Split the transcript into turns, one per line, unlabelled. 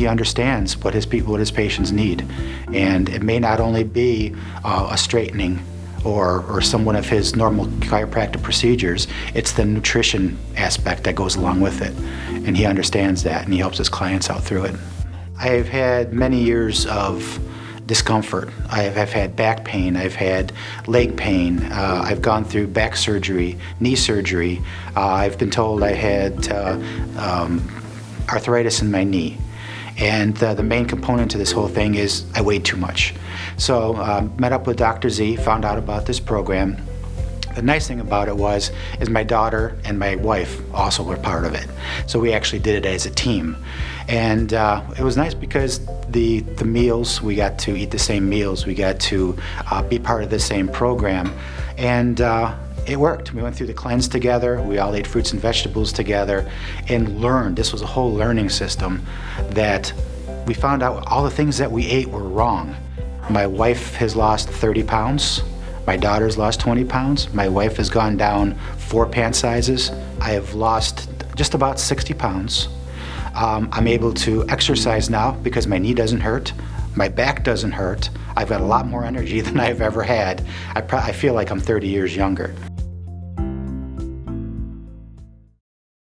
he understands what his patients need. And it may not only be a straightening or some one of his normal chiropractic procedures, it's the nutrition aspect that goes along with it. And he understands that, and he helps his clients out through it. I've had many years of discomfort. I've had back pain, I've had leg pain, I've gone through back surgery, knee surgery. I've been told I had arthritis in my knee. And the main component to this whole thing is I weighed too much. So met up with Dr. Z, found out about this program. The nice thing about it is my daughter and my wife also were part of it. So we actually did it as a team. And it was nice because the meals, we got to eat the same meals, we got to be part of the same program. And it worked. We went through the cleanse together, we all ate fruits and vegetables together, and learned. This was a whole learning system that we found out all the things that we ate were wrong. My wife has lost 30 pounds. My daughter's lost 20 pounds. My wife has gone down 4 pant sizes. I have lost just about 60 pounds. I'm able to exercise now because my knee doesn't hurt. My back doesn't hurt. I've got a lot more energy than I've ever had. I feel like I'm 30 years younger.